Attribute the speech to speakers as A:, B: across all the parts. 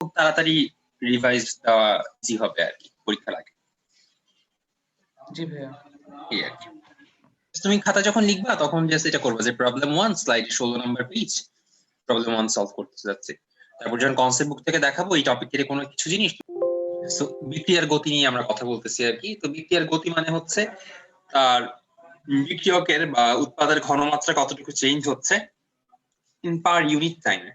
A: খুব তাড়াতাড়ি রিভাইজ দেওয়া ইজি হবে আর কি পরীক্ষার আগে।
B: জি ভাইয়া।
A: এই আর কি। তুমি খাতা যখন লিখবা তখন জাস্ট এটা করবা যে প্রবলেম 1 স্লাইডে 16 নাম্বার পেজ, প্রবলেম 1 সলভ করতে যাচ্ছে। তারপর যখন কনসেপ্ট বুক থেকে দেখাবো এই টপিক থেকে কোনো কিছু জিনিস, সো বিক্রিয়ার গতি নিয়ে আমরা কথা বলতেছি আর কি। তো বিক্রিয়ার গতি মানে হচ্ছে তার বিক্রিয়কের বা উৎপাদের ঘনমাত্রা কতটুকু চেঞ্জ হচ্ছে ইন পার ইউনিট টাইমে।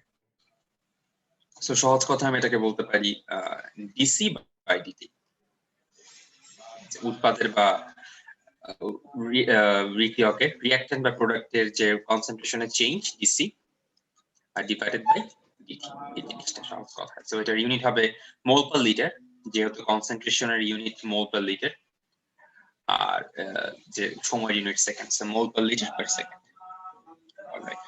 A: সো সহজ কথা আমি এটাকে বলতে পারি ডিসি বাই ডিটি, উৎপাদের বা বিক্রিয়কের রিঅ্যাক্ট্যান্ট বা প্রোডাক্টের যে কনসেন্ট্রেশনের চেঞ্জ ডিসি আর ডিভাইডেড বাই ডিটি, এই জিনিসটা সহজ কথা। সো এটার ইউনিট হবে মোল পার লিটার, যেহেতু কনসেন্ট্রেশনের ইউনিট মোল পার লিটার, আর যে সময় unit second, so mole per litre per second. Alright,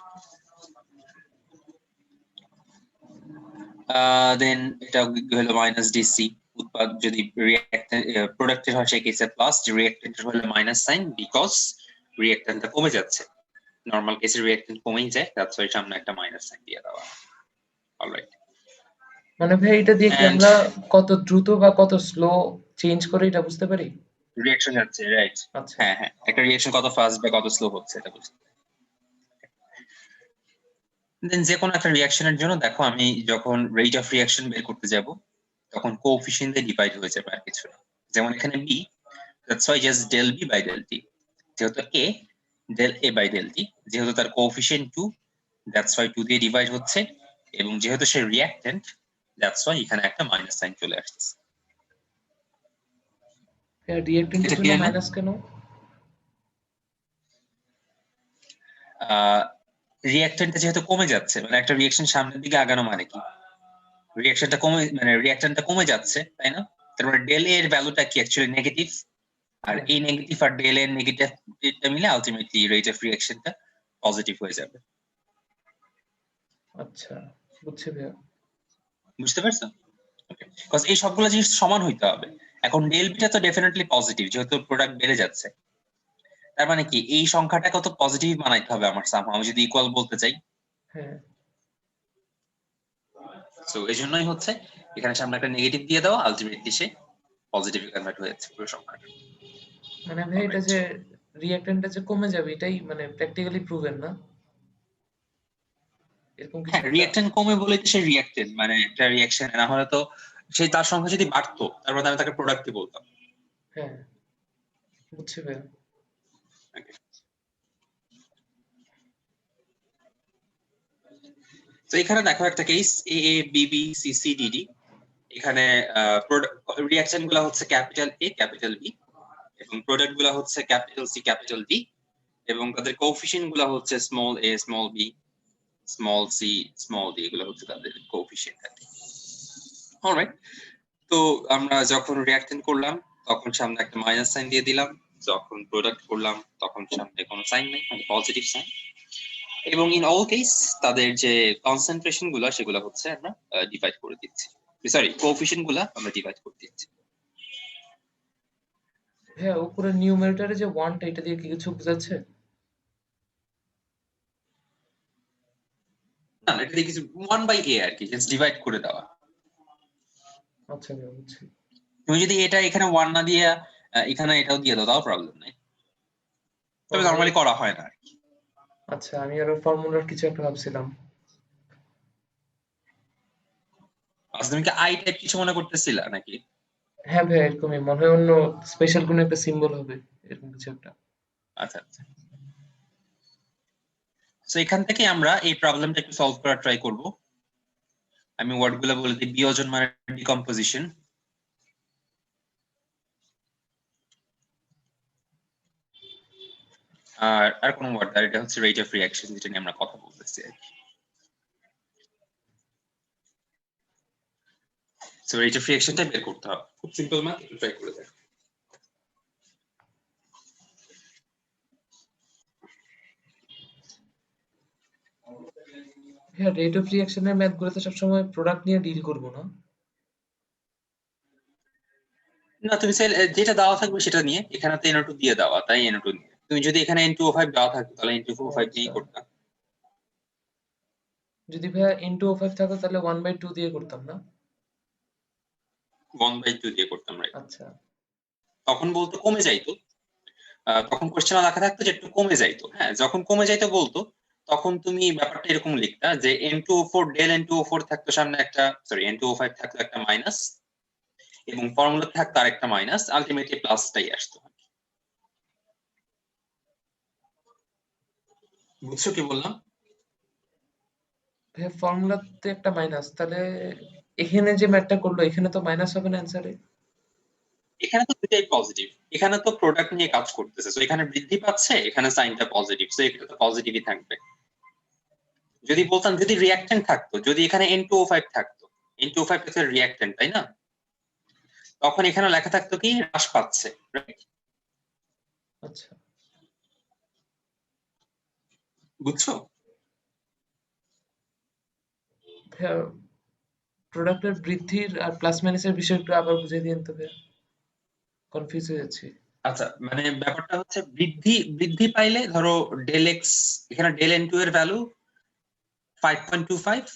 A: then এটা হলো মাইনাস ডিসি। উৎপাদ যদি রিঅ্যাক্ট্যান্ট প্রোডাক্টের হয় সেই কেসে প্লাস, রিঅ্যাক্ট্যান্টের হলে মাইনাস সাইন বিকজ রিঅ্যাক্ট্যান্টটা কমে যাচ্ছে। নরমাল কেসে রিঅ্যাক্ট্যান্ট কমেই যায়, দ্যাটস ওয়াই সামনে একটা মাইনাস সাইন দিয়ে দেওয়া। অলরাইট,
B: মানে ভাই এটা দিয়ে কি
A: And-
B: আমরা কত দ্রুত বা কত স্লো চেঞ্জ করে এটা বুঝতে পারি?
A: রিঅ্যাকশন যাচ্ছে, রাইট।
B: আচ্ছা।
A: হ্যাঁ হ্যাঁ, একটা রিঅ্যাকশন কত ফাস্ট বা কত স্লো হচ্ছে এটা বুঝতে। দেন যে কোনো একটা রিঅ্যাকশনের জন্য দেখো আমি যখন রেট অফ রিঅ্যাকশন বের করতে যাব তখন কোএফিশিয়েন্ট দিয়ে ডিভাইড হয়ে যাবে আর কিছু না। যেমন এখানে B, that's why just del B by del T. যেহেতু A, del A by del T. যেহেতু তার কোএফিশিয়েন্ট 2, দ্যাটস ওয়াই 2 দিয়ে ডিভাইড হচ্ছে, এবং যেহেতু সে রিঅ্যাক্ট্যান্ট দ্যাটস ওয়াই এখানে একটা মাইনাস সাইন চলে আসছে।
B: রিঅ্যাক্ট্যান্টের জন্য মাইনাস কেন?
A: রিঅ্যাক্ট্যান্টটা যেহেতু কমে যাচ্ছে, মানে একটা রিঅ্যাকশন সামনের দিকে আগানো মানে কি, রিঅ্যাকশনটা কমে, মানে রিঅ্যাকশনটা কমে যাচ্ছে, তাই না? তারপরে ডেল এর ভ্যালুটা কি অ্যাকচুয়ালি নেগেটিভ, আর এই নেগেটিভ আর ডেল এর নেগেটিভটা মিলে আলটিমেটলি রেট অফ রিঅ্যাকশনটা পজিটিভ হয়ে যাবে।
B: আচ্ছা, বুঝছি ভাইয়া।
A: বুঝতে পারছো? ওকে, বিকজ এই সবগুলো জিনিস সমান হইতে হবে। এখন ডেল বিটা তো ডেফিনেটলি পজিটিভ, যেহেতু প্রোডাক্ট বেড়ে যাচ্ছে। তার মানে কি এই সংখ্যাটাকে তো পজিটিভ বানাইতে হবে আমার সামহাও, আমি যদি ইকুয়াল বলতে চাই।
B: হ্যাঁ।
A: সো এই জন্যই হচ্ছে এখানে সামনে একটা নেগেটিভ দিয়ে দেওয়া, আলটিমেটলি সে পজিটিভ কনভার্ট হয়ে যাচ্ছে পুরো সংখ্যাটা।
B: মানে ভাই এটা যে রিঅ্যাক্ট্যান্টটা যে কমে যাবে এটাই মানে প্র্যাকটিক্যালি প্রুভেন না? এরকম কিছু
A: হ্যাঁ,
B: একটা?
A: রিঅ্যাকশন কমে বলেই তো সে রিঅ্যাক্টেড, মানে একটা রিঅ্যাকশন না হলে তো সেই তার সংখ্যা যদি বাড়তো তারপর আমি তাকে প্রোডাক্টই বলতাম।
B: হ্যাঁ, বুঝছি ভাইয়া।
A: তো এখানে দেখো একটা case a A b B c C d D. এখানে রিঅ্যাকশন গুলো হচ্ছে ক্যাপিটাল এ ক্যাপিটাল বি, এবং প্রোডাক্ট গুলো হচ্ছে ক্যাপিটাল সি ক্যাপিটাল ডি, এবং তাদের কোএফিশিয়েন্ট গুলো হচ্ছে small a small b small c small d, এগুলো হচ্ছে তাদের কোএফিশিয়েন্ট আর কি। অলরাইট, তো আমরা যখন রিঅ্যাকশন করলাম তখন সামনে একটা মাইনাস সাইন দিয়ে দিলাম, যখন প্রোডাক্ট করলাম তখন সামনে কোনো সাইন নেই, মানে পজিটিভ সাইন। এবং ইন অল কেস তাদের যে কনসেন্ট্রেশন গুলো সেগুলো হচ্ছে আমরা ডিভাইড করে দিচ্ছি, সরি কোএফিশিয়েন্ট গুলো আমরা ডিভাইড করে দিচ্ছি।
B: হ্যাঁ, উপরে নিউমারেটরে যে 1 টা এটা দিয়ে কি কিছু বোঝাচ্ছে?
A: না এটা দিয়ে কিছু 1/a আর কি, জাস্ট ডিভাইড করে দেওয়া।
B: আচ্ছা ভাইয়া, বুঝছি।
A: তুমি যদি এটা এখানে 1 না দিয়ে এখানে এটাও দিয়ে দাও, তাও প্রবলেম নেই, তবে নরমালি করা হয় না আর কি।
B: আচ্ছা, আমি আরো ফর্মুলার কিছু একটা ভাবছিলাম।
A: আচ্ছা, তুমি কি আই টাইপ কিছু মনে করতেছিলা নাকি?
B: হ্যাঁ ভাইয়া, এরকমই মনে হয় অন্য স্পেশাল কোনো একটা সিম্বল হবে, এরকম কিছু একটা।
A: আচ্ছা আচ্ছা, সো এখান থেকে আমরা এই প্রবলেমটা একটু সলভ করার ট্রাই করব। আমি ওয়ার্ড গুলো বলে দিই, বিয়োজন মানে ডিকম্পোজিশন, আর কোন ওয়ার্ড, আর এটা হচ্ছে রেট অফ রিঅ্যাকশন, যেটা নিয়ে আমরা কথা বলতেছি আর কি। সো রেট অফ রিঅ্যাকশনটা বের করতে হবে, খুব সিম্পল ম্যাথ, একটু ট্রাই করে দেখো।
B: হ্যাঁ, রেট অফ রিঅ্যাকশনের ম্যাথ গুলোতে সবসময় প্রোডাক্ট নিয়ে ডিল করবো না?
A: না, তুমি যেটা দেওয়া থাকবে সেটা নিয়ে, এখানে তো NO2 দিয়ে দেওয়া, তাই NO2 নিয়ে। তুমি যদি এখানে N2O5 দেওয়া থাকতো তাহলে N2O5 নিয়েই
B: আচ্ছা,
A: করতাম।
B: যদি ভাইয়া N2O5 থাকতো তাহলে 1/2 দিয়ে করতাম না?
A: 1/2 দিয়ে করতাম, রাইট?
B: আচ্ছা
A: তখন বলতো কমে যাইতো, তখন কোশ্চেনে লেখা থাকতো যে একটু কমে যাইতো। হ্যাঁ, যখন কমে যাইতো বলতো তখন তুমি ব্যাপারটা এরকম লিখতা যে N2O4 ডেল N2O4 থাকতো সামনে একটা, সরি N2O5 থাকতো একটা মাইনাস, এবং ফর্মুলা থাকতো আরেকটা মাইনাস, আলটিমেটলি প্লাসটাই আসতো। বুঝছো কি বললাম?
B: ভাইয়া, ফর্মুলাতে একটা মাইনাস, তাহলে এখানে যে ম্যাথটা করলো এখানে তো মাইনাস হবে না অ্যান্সারে?
A: এখানে তো দুটাই পজিটিভ, এখানে তো প্রোডাক্ট নিয়ে কাজ করতেছে, তো এখানে বৃদ্ধি পাচ্ছে, এখানে সাইনটা পজিটিভ, সো এখানে তো পজিটিভই থাকবে। যদি বলতাম যদি রিঅ্যাকট্যান্ট থাকতো, যদি এখানে N2O5 থাকতো, N2O5 হচ্ছে রিঅ্যাকট্যান্ট, তাই না? তখন এখানে লেখা থাকতো কি হ্রাস পাচ্ছে, right?
B: আচ্ছা
A: বুঝছো?
B: ভাইয়া, প্রোডাক্টের বৃদ্ধির আর প্লাস মাইনাসের বিষয়টা আবার বুঝিয়ে দিন তো ভাইয়া, কনফিউজ হয়ে যাচ্ছি।
A: আচ্ছা, মানে ব্যাপারটা হচ্ছে বৃদ্ধি বৃদ্ধি পাইলে ধরো ডেল এক্স, এখানে ডেল N2 এর ভ্যালু 5.25,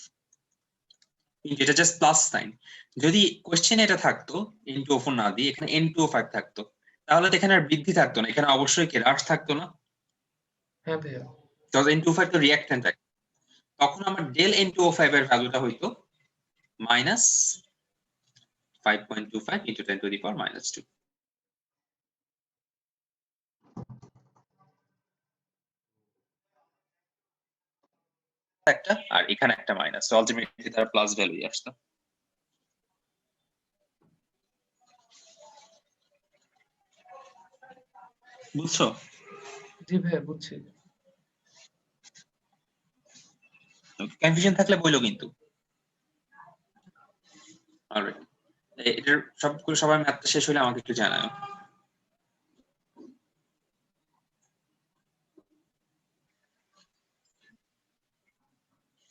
A: কিন্তু এটা জাস্ট প্লাস সাইন। যদি কোশ্চেনে এটা থাকতো N2O4 না দিয়ে এখানে N2O5 থাকতো, তাহলে তো এখানে আর বৃদ্ধি থাকতো না, এখানে অবশ্যই কি হ্রাস থাকতো না?
B: হ্যাঁ ভাইয়া।
A: N2O5 তো রিঅ্যাকট্যান্ট থাকে, তখন আমার ডেল N2O5 এর ভ্যালুটা হইতো মাইনাস 5.25 ইন্টু 10⁻²। একটা আর এখানে একটা মাইনাস, তো আলটিমেটলি তার প্লাস ভ্যালুই আসতো। বুঝছো?
B: জি ভাইয়া, বুঝছি।
A: কনফিউশন থাকলে বইলো কিন্তু। অলরাইট, এটার সবগুলো সবার ম্যাথটা শেষ হলে আমাকে একটু জানাও।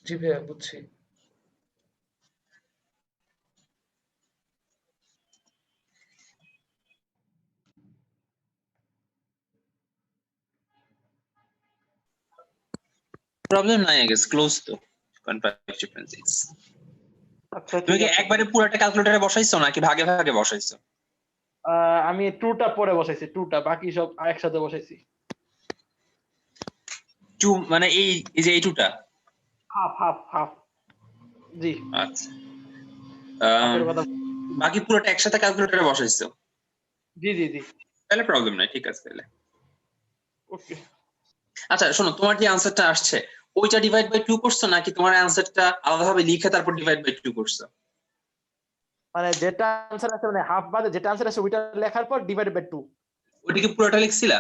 B: জি ভাইয়া, বুঝছি।
A: প্রবলেম নাই, আই গেস ক্লোজ তো কনফারেন্স ডিফারেন্সিস।
C: আচ্ছা
A: তুমি
C: ঠিক
A: কি
C: আছে।
A: একবারে পুরোটা ক্যালকুলেটরে বসাইছো নাকি ভাগে ভাগে বসাইছো?
C: আমি টুটা পরে বসাইছি, টুটা বাকি সব একসাথে বসাইছি।
A: টু মানে এই এই যে এই টুটা?
C: Half half half. জি।
A: আচ্ছা,
C: হাফের কথা।
A: বাকি পুরোটা একসাথে ক্যালকুলেটরে বসাইছো?
C: জি জি জি।
A: তাহলে প্রবলেম নাই, ঠিক আছে তাহলে।
C: ওকে।
A: আচ্ছা শোনো, তোমার যে আনসারটা আসছে ওইটা ডিভাইড বাই 2 করছো নাকি তোমার আনসারটা আলাদাভাবে লিখে তারপর ডিভাইড বাই 2 করছো?
C: মানে যেটা আনসার আছে, মানে হাফ বাদে যেটা আনসার আছে ওইটা লেখার পর ডিভাইডেড বাই 2।
A: ওইটা কি পুরোটা লিখছিলা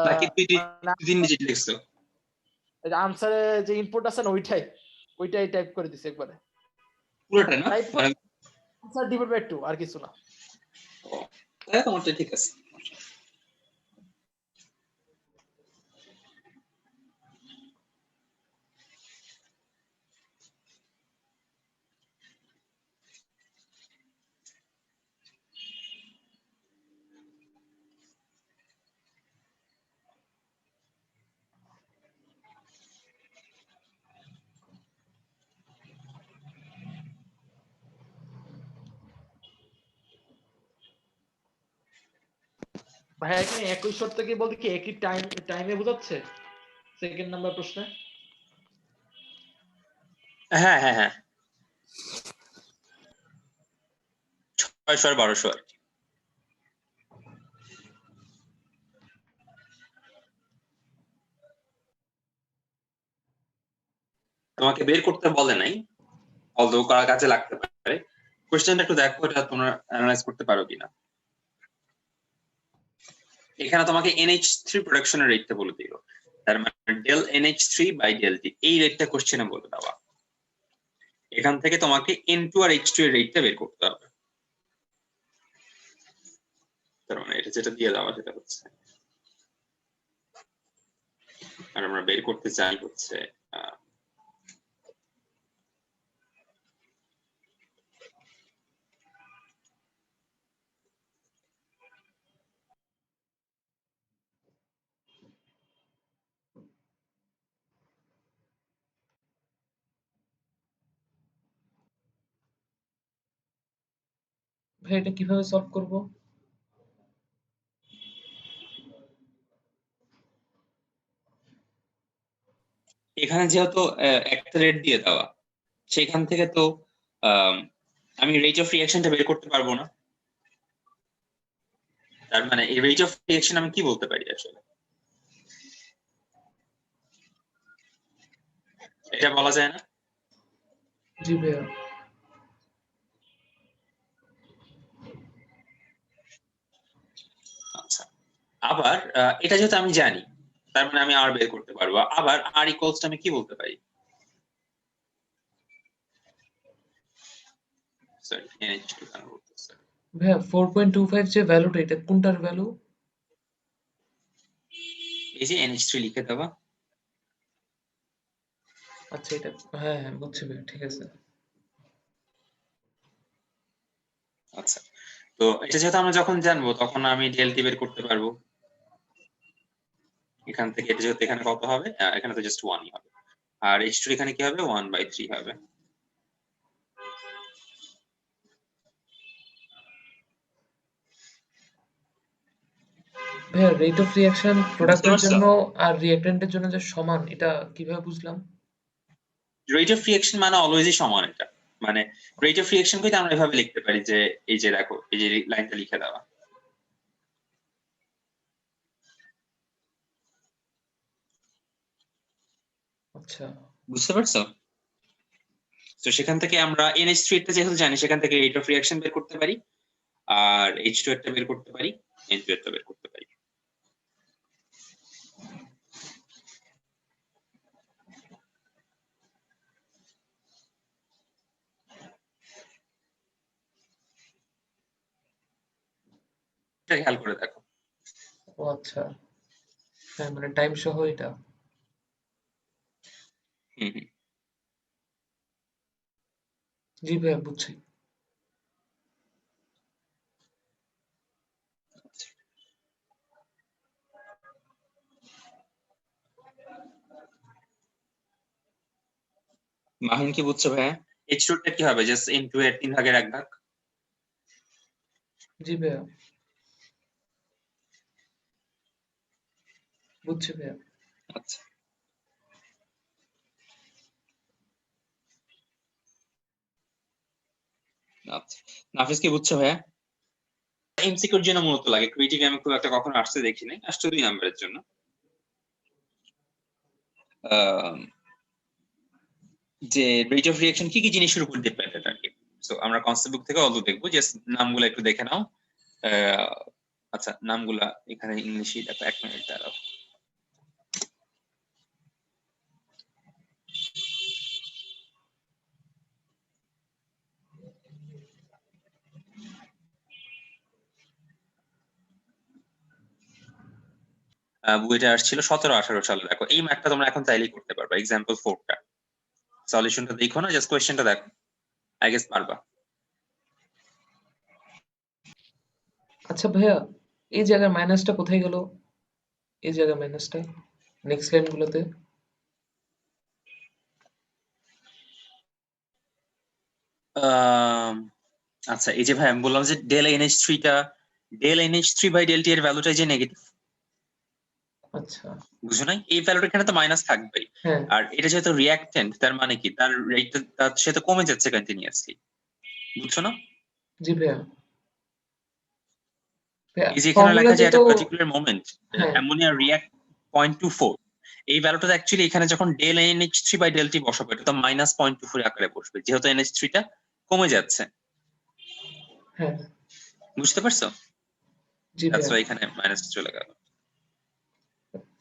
A: নাকি তুই দিন নিজে লিখছো?
C: আনসারে যে ইনপুট আছে না ওইটাই টাইপ করে দিছি একবারে।
A: পুরোটা না
C: টাইপ করে
A: মানে?
C: আনসার ডিভাইড বাই 2 আর কিছু না।
A: তাহলে তোমারটা ঠিক আছে।
C: ভাই এখানে একই শর্ত কি বলতে কি একই টাইমে বোঝাচ্ছে সেকেন্ড নাম্বার প্রশ্নে?
A: হ্যাঁ হ্যাঁ হ্যাঁ, 600 আর 1200 আর কি। তোমাকে বের করতে বলে নাই, অলদো কার কাছে লাগতে পারে। কোশ্চেনটা একটু দেখো, এটা তোমরা অ্যানালাইজ করতে পারো কিনা। এখানে তোমাকে NH3 প্রোডাকশনের রেটটা বলে দিল, তার মানে ডেল NH3 বাই ডেল টি, এই রেটটা কোশ্চেনে বলে দেওয়া। এখান থেকে তোমাকে N2 আর H2 এর রেটটা বের করতে হবে। তার মানে এটা যেটা দিয়ে দেওয়া সেটা হচ্ছে, আর আমরা বের করতে চাই হচ্ছে
B: ভাই এটা কিভাবে সলভ করব?
A: এখানে যেহেতু একটা রেট দিয়ে দেওয়া, সেখান থেকে তো আম, আমি রেট অফ রিয়াকশনটা বের করতে পারবো না। তার মানে এই রেট অফ রিয়াকশন আমি কি বলতে পারি আসলে? এটা বলা যায় না।
B: জি ভাইয়া।
A: আচ্ছা, আবার এটা যেহেতু আমি জানি, তার মানে আমি আর বের করতে পারবো। আবার আর ইকুয়ালস আমি কি বলতে পারি? সরি, NH2 কেন বলতেছে?
B: ভাইয়া 4.25 যে ভ্যালুটা এটা কোনটার ভ্যালু?
A: এই যে NH3 লিখে দেওয়া।
B: আচ্ছা এটা, হ্যাঁ হ্যাঁ বুঝছি ভাইয়া, ঠিক আছে।
A: আচ্ছা, তো এটা যেহেতু আমরা যখন জানবো তখন আমি ডেলটি বের করতে পারবো। এখান থেকে এটা যেহেতু এখানে কত হবে, এখানে তো জাস্ট 1ই হবে। আর H2 এখানে কি হবে, 1/3 হবে।
B: ভাইয়া রেট অফ রিয়াকশন
A: বুঝতে
B: প্রোডাক্টের
A: পারছো?
B: জন্য আর রিঅ্যাক্ট্যান্টের জন্য যে সমান, এটা কিভাবে বুঝলাম?
A: রেট অফ রিয়াকশন মানে অলওয়েজই সমান। এটা মানে রেট অফ রিয়াকশন কে আমরা এভাবে লিখতে পারি যে এই যে দেখো, এই যে লাইনটা লিখে দেওয়া।
B: আচ্ছা
A: বুঝতে পারছো? তো সেখান থেকে আমরা NH3 টা যেহেতু জানি, সেখান থেকে রেট অফ রিয়াকশন বের করতে পারি, আর H2 টা বের করতে পারি, N2 টা বের করতে পারি। এটা খেয়াল করে দেখো।
B: ও আচ্ছা, হ্যাঁ মানে টাইম সহ এটা।
A: হুম হুম।
B: জি ভাইয়া বুঝছি।
A: মাহিন কি বুঝছো ভাইয়া? H2 টা কি হবে, জাস্ট N2 এর 3 ভাগের 1 ভাগ।
B: জি ভাইয়া বুঝছি ভাইয়া।
A: আচ্ছা আচ্ছা, নাফিস কি বুঝছো ভাইয়া? এমসিকিউর জন্য মূলত লাগে, ক্রিয়েটিভ আমি খুব একটা কখনো আসতে দেখি নাই, আসছে 2 নাম্বারের জন্য। আহ, যে রেট অফ রিয়াকশন কি কি জিনিসের উপর ডিপেন্ডেন্ট আর কি। সো আমরা কনসেপ্ট বুক থেকে অলরেডি দেখবো, জাস্ট নামগুলো একটু দেখে নাও। আচ্ছা, নামগুলা এখানে ইংলিশই দেখো, 1 মিনিট দাঁড়াও। বইটা আসছিল 17-18 সালে। দেখো এই ম্যাথটা তোমরা এখন চাইলেই করতে পারবা, এক্সাম্পল 4টা। সলিউশনটা দেখো না, জাস্ট কোয়েশ্চেনটা দেখো, আই গেস পারবা।
B: আচ্ছা ভাইয়া, এই জায়গায় মাইনাসটা কোথায় গেল? এই জায়গায় মাইনাসটা নেক্সট লাইন গুলোতে।
A: আম, আচ্ছা, এই যে ভাই আমি বললাম যে ডেল NH3 টা, ডেল NH3/ΔT এর ভ্যালুটা যে নেগেটিভ,
B: আচ্ছা
A: বুঝো নাই? এই ভ্যালুটা এখানে তো মাইনাস থাকবেই।
B: হ্যাঁ।
A: আর এটা যেহেতু রিয়াক্টেন্ট, তার মানে কি তার রেটটা তার সে তো কমে যাচ্ছে কন্টিনিউয়াসলি, বুঝছো না?
B: জি ভাইয়া। ভাইয়া
A: এই যে এখানে লেখা
B: ফর্মুলাতে
A: যে
B: তো,
A: একটা পার্টিকুলার মোমেন্ট,
B: হ্যাঁ
A: অ্যামোনিয়া রিয়াক্ট 0.24, এই ভ্যালুটা অ্যাকচুয়ালি এখানে যখন ডেল NH3/ΔT বসাবো, এটা তো -0.24 আকারে বসবে, যেহেতু NH3 টা কমে যাচ্ছে।
B: হ্যাঁ।
A: বুঝতে পারছো?
B: জি
A: দ্যাটস
B: ভাইয়া।
A: ওয়াই এখানে মাইনাস চলে গেল।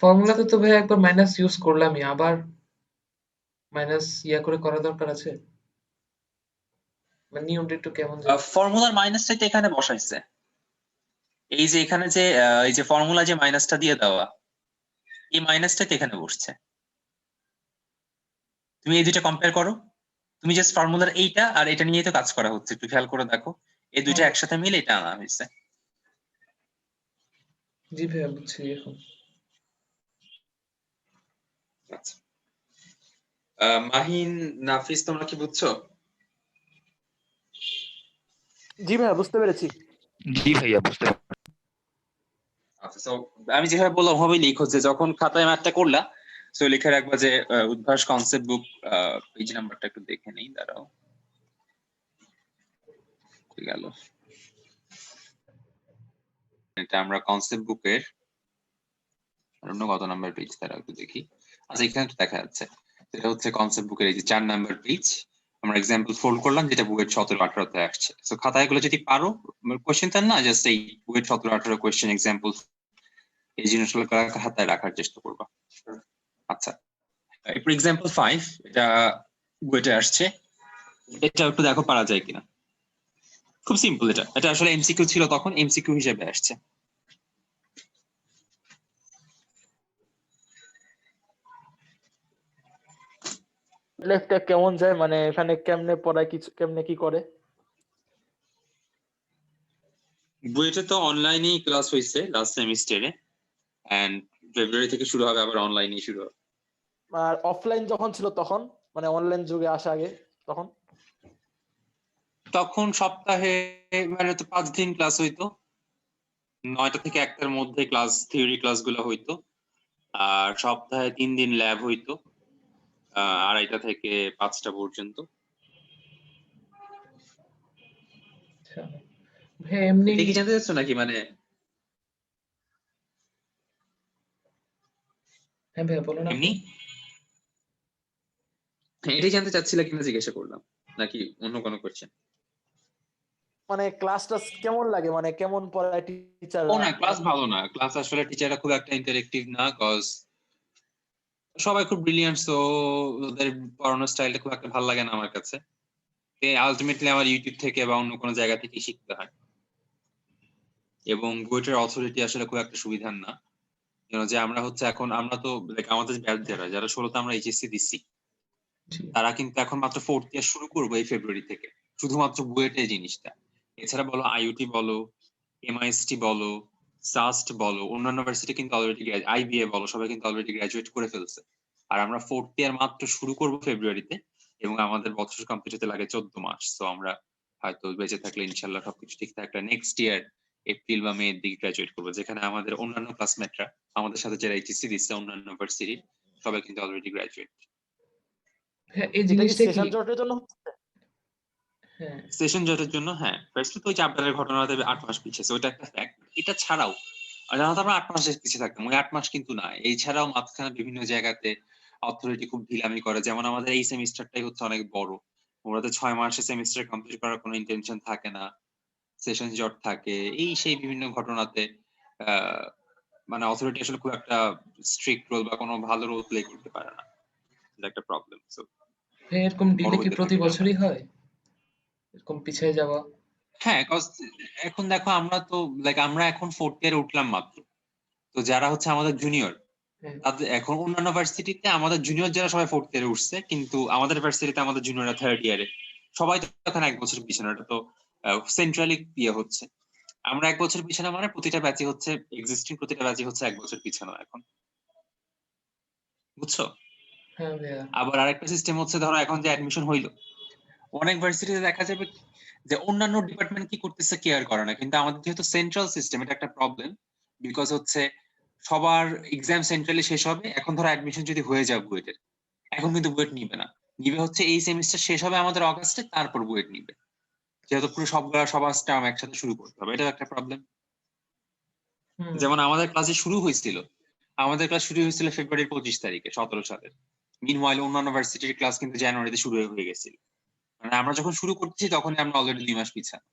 B: ফর্মুলাতে তো ভাইয়া একবার মাইনাস ইউজ করলামই, আবার মাইনাস ইয়া করে করা দরকার আছে? মানে নিয়মটা একটু কেমন জানি।
A: ফর্মুলার মাইনাসটাই তো এখানে বসাইছে। এই যে এখানে যে এই যে ফর্মুলা যে মাইনাসটা দিয়ে দেওয়া, এই মাইনাসটাই তো এখানে বসছে। তুমি এই দুইটা কম্পেয়ার করো, তুমি জাস্ট ফর্মুলার এইটা আর এটা নিয়েই তো কাজ করা হচ্ছে, একটু খেয়াল করে দেখো, এই দুইটা
B: হ্যাঁ
A: একসাথে মিলে এটা আনা হয়েছে।
B: জি ভাইয়া বুঝছি এখন।
A: আচ্ছা, মাহিন, নাফিস তোমরা কি বুঝছো?
C: জি ভাইয়া বুঝতে পেরেছি।
D: জি ভাইয়া বুঝতে
A: আচ্ছা, সো আমি যেভাবে বললাম ওভাবেই লিখো, যে যখন খাতায় ম্যাথটা করলা সো লিখে রাখবা যে উদ্ভাস কনসেপ্ট বুক, পেজ নাম্বারটা একটু দেখে নেই, দাঁড়াও, হয়ে গেল। এটা আমরা কনসেপ্ট বুকের অন্য কত নাম্বার পেজ, তারা একটু দেখি। আচ্ছা, এখানে তো দেখা যাচ্ছে এটা হচ্ছে কনসেপ্ট বুকের এই যে 4 নাম্বার পেজ। আমরা এক্সাম্পল ফোল্ড করলাম যেটা বুয়েট 17-18 আসছে। সো খাতায় এগুলো যদি পারো, কোশ্চেন তার না, জাস্ট এই বুয়েট 17-18 কোশ্চেন এক্সাম্পল এই জিনিসগুলো খাতায় রাখার চেষ্টা করবা। আচ্ছা, এরপর এক্সাম্পল 5, এটা বুয়েটে আসছে, এটা একটু দেখো পারা যায় কিনা। খুব সিম্পল, এটা এটা আসলে এমসিকিউ ছিল, তখন এমসিকিউ হিসেবে আসছে।
C: লেফটটা কেমন যায়, মানে এখানে কেমনে পড়ায়, কিছু কেমনে কি করে?
A: বুয়েটে তো অনলাইনেই ক্লাস হয়েছে লাস্ট সেমিস্টারে, এন্ড ফেব্রুয়ারি থেকে শুরু হবে, আবার অনলাইনেই শুরু হবে।
C: আর অফলাইন যখন ছিল তখন, মানে অনলাইন যুগে আসা আগে তখন?
A: তখন সপ্তাহে মানে তো 5 দিন ক্লাস হইতো, 9টা থেকে 1টার মধ্যে ক্লাস, থিওরি ক্লাস গুলো হইতো, আর সপ্তাহে 3 দিন ল্যাব হইতো, 2:30 থেকে 5টা পর্যন্ত।
B: আচ্ছা ভাই, এমনি
A: এটা কি জানতে চাচ্ছ নাকি, মানে
B: হ্যাঁ ভাইয়া বলুন আপনি।
A: এমনি এটাই জানতে চাচ্ছিলা কিনা জিজ্ঞাসা করলাম, নাকি অন্য কোনো কোশ্চেন?
C: মানে ক্লাসটা কেমন লাগে, মানে কেমন পড়ায়
A: ও
C: টিচাররা?
A: না, ক্লাস ভালো না, ক্লাস আসলে টিচাররা খুব একটা ইন্টারেক্টিভ না, কজ সবাই খুব ব্রিলিয়ান্ট, তো ওদের পড়ানোর স্টাইলটা খুব একটা ভালো লাগে না আমার কাছে। আলটিমেটলি আমার ইউটিউব থেকে বা অন্য কোনো জায়গা থেকে শিখতে হয়, এবং বুয়েটের অথরিটি আসলে খুব একটা সুবিধার না। যে আমরা হচ্ছে এখন, আমরা তো লাইক আমাদের ব্যাচ যারা 16তে আমরা এইচএসসি দিচ্ছি,
B: জি
A: তারা কিন্তু এখন মাত্র 4th ইয়ার শুরু করবো এই ফেব্রুয়ারি থেকে, শুধুমাত্র বুয়েট এই জিনিসটা। এছাড়া বলো আইইউটি বলো, এমআইএসটি বলো, সাস্ট বলো, অন্যান্য ইউনিভার্সিটি কিন্তু অলরেডি, আইবিএ বলো, সবাই কিন্তু অলরেডি গ্রাজুয়েট করে ফেলছে। আর আমরা 4th ইয়ার মাত্র শুরু করবো ফেব্রুয়ারিতে, এবং আমাদের বছর কমপ্লিট হতে লাগে 14 মাস। তো আমরা হয়তো বেঁচে থাকলে ইনশাল্লাহ সবকিছু ঠিক থাকলে নেক্সট ইয়ার এপ্রিল বা মে এর দিকে গ্রাজুয়েট করবো, যেখানে আমাদের অন্যান্য ক্লাসমেটরা, আমাদের সাথে যারা এইচএসসি দিচ্ছে অন্যান্য ইউনিভার্সিটি, সবাই কিন্তু অলরেডি গ্রাজুয়েট।
B: হ্যাঁ, এই
C: এটা কি
B: জিনিসটা কি?
C: সেশন জটের জন্য হচ্ছে?
B: হ্যাঁ
A: সেশন জটের জন্য, হ্যাঁ। ফার্স্ট তো ওই চাপটারের ঘটনাতে 8 মাস পিছিয়েছে, ওটা একটা ফ্যাক্ট। এটা ছাড়াও জানো তো আমরা 8 মাসের পিছিয়ে থাকতাম, ওই 8 মাস কিন্তু না। এই ছাড়াও মাঝখানে বিভিন্ন জায়গাতে অথরিটি খুব ঢিলামি করে, যেমন আমাদের এই সেমিস্টারটাই হচ্ছে অনেক বড়, ওরাতে 6 মাসে সেমিস্টার কমপ্লিট করার কোনো ইন্টেনশন থাকে না, সেশন জট থাকে, এই সেই বিভিন্ন ঘটনাতে আহ মানে অথরিটি আসলে খুব একটা স্ট্রিক্ট রোল বা কোনো ভালো রোল প্লে করতে পারে না, এটা একটা প্রবলেম। সো
B: ভাই, এরকম
A: বড়
B: ডিলে কি
A: হইতে
B: প্রতি
A: থাকে ব্যাপার।
B: বছরই হয়, এরকম পিছিয়ে যাওয়া?
A: হ্যাঁ, কজ এখন দেখো আমরা তো লাইক আমরা এখন 4th ইয়ারে উঠলাম মাত্র, তো যারা হচ্ছে আমাদের জুনিয়র,
B: হ্যাঁ
A: তাদের এখন অন্যান্য ভার্সিটিতে আমাদের জুনিয়র যারা সবাই 4th ইয়ারে উঠছে, কিন্তু আমাদের ভার্সিটিতে আমাদের জুনিয়ররা 3rd ইয়ারে, সবাই তো এখন 1 বছর পিছনে, এটা তো সেন্ট্রালি ইয়ে হচ্ছে। আমরা 1 বছর পিছনে, মানে প্রতিটা ব্যাচই হচ্ছে, এক্সিস্টিং প্রতিটা ব্যাচই হচ্ছে 1 বছর পিছনে এখন, বুঝছো?
B: হ্যাঁ ভাইয়া।
A: আবার আরেকটা সিস্টেম হচ্ছে, ধরো এখন যে অ্যাডমিশন হইলো, অনেক ভার্সিটিতে দেখা যাবে যে অন্যান্য ডিপার্টমেন্ট কি করতেছে কেয়ার করে না, কিন্তু আমাদের যেহেতু সেন্ট্রাল সিস্টেম, এটা একটা প্রবলেম। বিকজ হচ্ছে সবার এক্সাম সেন্ট্রালি শেষ হবে, এখন ধরো অ্যাডমিশন যদি হয়ে যায় বুয়েটের, এখন কিন্তু বুয়েট নিবে না, নিবে হচ্ছে এই সেমিস্টার শেষ হবে আমাদের অগাস্টে, তারপর বুয়েট নিবে, যেহেতু পুরো সবার টার্ম একসাথে শুরু করতে হবে, এটা একটা প্রবলেম।
B: হুম।
A: যেমন আমাদের ক্লাসে শুরু হয়েছিল, আমাদের ক্লাস শুরু হয়েছিল ফেব্রুয়ারির 25 তারিখে 17 সালের। মিনওয়াইল অন্যান্য ভার্সিটির ক্লাস কিন্তু জানুয়ারিতে শুরু হয়ে গেছিল, মানে আমরা যখন শুরু করতেছি তখন আমরা অলরেডি 2 মাস পিছানো,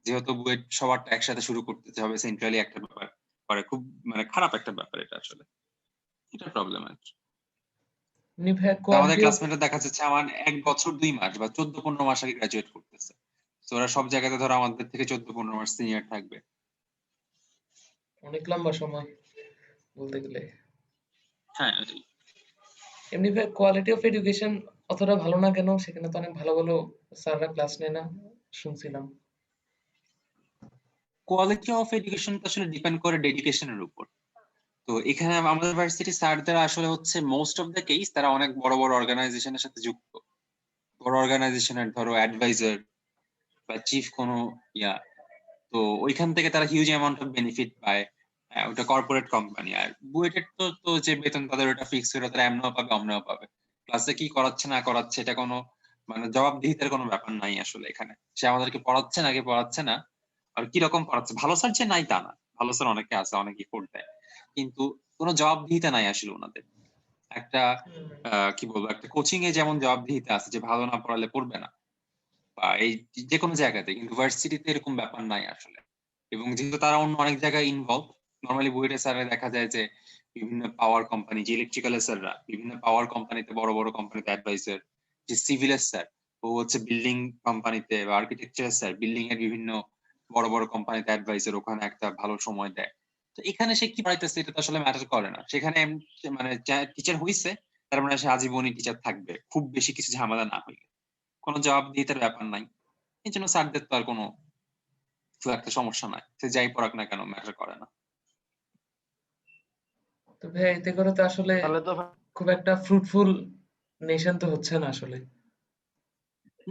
A: যেহেতু বুয়েট সবারটা একসাথে শুরু করতে হবে সেন্ট্রালি একটা ব্যাপার করে, খুব মানে খারাপ একটা ব্যাপার এটা আসলে, এটা প্রবলেম আর কি।
B: এমনি ভাইয়া
A: তো আমাদের
B: কোয়ালিটি অফ,
A: ক্লাসমেটরা দেখা যাচ্ছে আমার 1 বছর 2 মাস বা 14-15 মাস আগে গ্রাজুয়েট করতেছে, তো ওরা সব জায়গাতে ধরো আমাদের থেকে 14-15 মাস সিনিয়র থাকবে।
B: অনেক লম্বা সময় বলতে গেলে।
A: হ্যাঁ, এটাই।
B: এমনি ভাই, কোয়ালিটি অফ এডুকেশন অতটা ভালো না কেন? সেখানে তো অনেক ভালো ভালো স্যাররা ক্লাস নেয় না, শুনছিলাম।
A: কোয়ালিটি অফ এডুকেশন তো আসলে ডিপেন্ড করে ডেডিকেশনের উপর। তো এখানে আমাদের ভার্সিটি স্যারদের আসলে হচ্ছে মোস্ট অফ দ্য কেস তারা অনেক বড় বড় অর্গানাইজেশনের সাথে যুক্ত, বড় অর্গানাইজেশনের ধরো অ্যাডভাইজার, বা চিফ কোনো ইয়া, তো ওইখান থেকে তারা হিউজ অ্যামাউন্ট অফ বেনিফিট পায়। ওটা কর্পোরেট কোম্পানি। আর বুয়েটের তো যে বেতন তাদের ওটা ফিক্স করে, তারা এমনও পাবে অমনও পাবে। ক্লাসে কি করাচ্ছে না করাচ্ছে এটা কোনো মানে জবাবদিহিতার কোনো ব্যাপার নাই আসলে এখানে। সে আমাদেরকে পড়াচ্ছে নাকি পড়াচ্ছে না, আর কি রকম পড়াচ্ছে, ভালো স্যার যে নাই তা না, ভালো স্যার অনেকে আছে, অনেকে কোড দেয়, কিন্তু কোনো জবাবদিহিতা নাই আসলে ওনাদের। একটা কি বলবো, একটা কোচিং এ যেমন জবাবদিহিতা আছে যে ভালো না পড়ালে পড়বে না, বা এই যে কোনো জায়গাতে, কিন্তু ভার্সিটিতে এরকম ব্যাপার নাই আসলে। এবং যেহেতু তারা অন্য অনেক জায়গায় ইনভলভ, নর্মালি বুয়েটের স্যাররা দেখা যায় যে বিভিন্ন পাওয়ার কোম্পানি, যে ইলেকট্রিক্যালের স্যাররা বিভিন্ন পাওয়ার কোম্পানিতে, বড় বড় কোম্পানিতে অ্যাডভাইজার, যে সিভিলের স্যার ও হচ্ছে বিল্ডিং কোম্পানিতে বা আর্কিটেকচারের স্যার বিল্ডিং এর বিভিন্ন বড় বড় কোম্পানিতে অ্যাডভাইজার, ওখানে একটা ভালো সময় দেয়। তো এখানে সে কি পড়াইতেছে এটা তো আসলে ম্যাটার করে না। সেখানে মানে টিচার হইছে তার মানে সে আজীবনই টিচার থাকবে, খুব বেশি কিছু ঝামেলা না হইলে। কোনো জবাবদিহিতার ব্যাপার নাই। এই জন্য স্যারদের তো আর কোনো খুব একটা সমস্যা নাই, সে যাই পড়াক না কেন ম্যাটার করে না।
B: তো ভাইয়া এতে করে তো আসলে
C: তাহলে তো
B: খুব একটা ফ্রুটফুল নেশন তো হচ্ছে না আসলে।